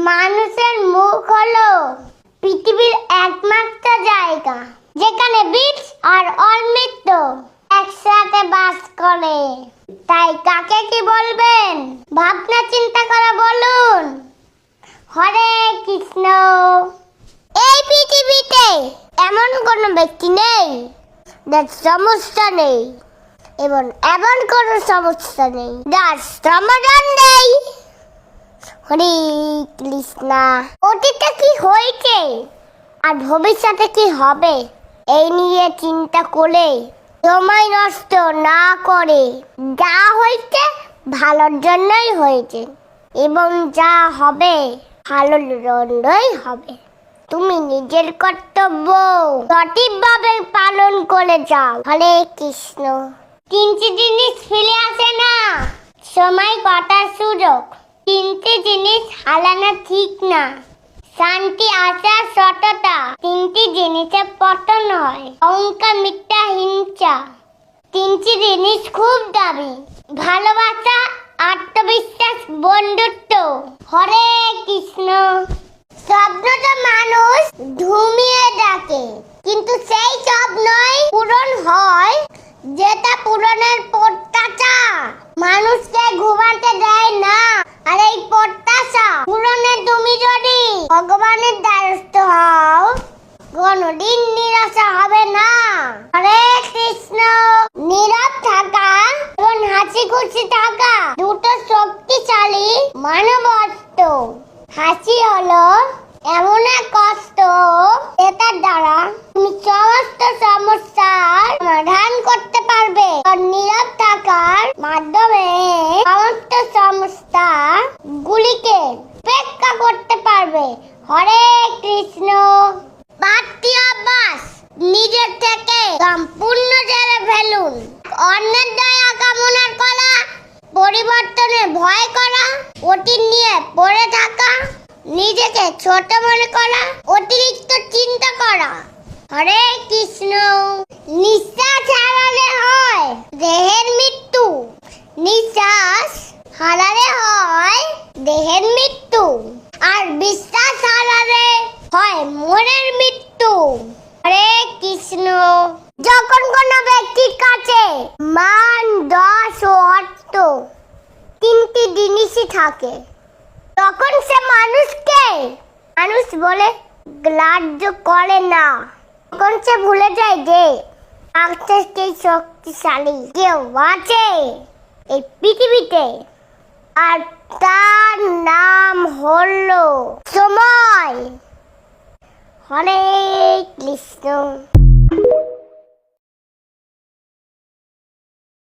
মানুষের মুখ হলো পৃথিবীর একমাত্র জায়গা যেখানে বীজ আর অমৃত একসাথে বাস করে। তাই কাকে কি বলবেন ভাবনা চিন্তা করে বলুন। হরে কৃষ্ণ। এই পৃথিবীতে এমন কোনো ব্যক্তি নেই যার সমস্যা নেই এবং এমন কোনো সমস্যা নেই যার সমাধান নেই। হরে কৃষ্ণ। অতীতে কি হয়েছে আর ভবিষ্যতে কি হবে এই নিয়ে চিন্তা করে সময় নষ্ট না করে যা হয়েছে ভালোর জন্যই হয়েছে এবং যা হবে ভালোর জন্যই হবে। তুমি নিজের কর্তব্য সঠিকভাবে পালন করে যাও। হরে কৃষ্ণ। তিনটি জিনিস ফিরে আসে না, সময় কাটার সুযোগ। তিনটি জিনিস হারানো ঠিক না, শান্তি আশা সততা। তিনটি জিনিসের পতন হয়, অহংকার মিথ্যা হিংসা। তিনটি জিনিস খুব দামি, ভালোবাসা আত্মবিশ্বাস বন্ধুত্ব। হরে কৃষ্ণ। স্বপ্নটা মানুষ ঘুমিয়ে ডাকে, কিন্তু সেই স্বপ্নই পূরণ হয় যেটা পূরণের প্রত্যাশা মানুষকে ঘুমাতে দেয় না। আর এই প্রত্যাশা পূরণে তুমি যদি ভগবানের দ্বারস্থ হও কোনদিন নিরাশা হবে না। হরে কৃষ্ণ। নীরব থাকা এবং হাসি খুশি থাকা দুটো শক্তিশালী মানবত্ব। হাসি হলো এমন এক কষ্ট যেটার দ্বারা তুমি সমস্ত সমস্যার সমাধান করতে পারবে। আর নীরব থাকার মাধ্যমে সমস্ত সমস্যা গুলিকে উপেক্ষা করতে পারবে। হরে কৃষ্ণ। পাঁচটি অভ্যাস নিজের থেকে সম্পূর্ণ জেনে ফেলুন। অন্যের দয়া কামনা করা, পরিবর্তনে ভয় করা, অতীত নিয়ে পড়ে থাকা, নিজেকে ছোট মনে করা, অতিরিক্ত চিন্তা করা। হরে কৃষ্ণ। নিঃশ্বাস হারালে হয় দেহের মৃত্যু, নিঃশ্বাস হারালে হয় দেহের মৃত্যু, আর বিশ্বাস হারালে হয় মনের মৃত্যু। হরে কৃষ্ণ। যখন কোনো ব্যক্তির কাছে মান যশ ও অর্থ তিনটি জিনিসই থাকে তখন সে মানুষকে মানুষ বলে গ্রাহ্য করে না। তখন সে ভুলে যায় যে আত্মাকে শক্তিশালী কেউ আছে এই পৃথিবীতে, আর তার নাম হলো সময়। হরে কৃষ্ণ।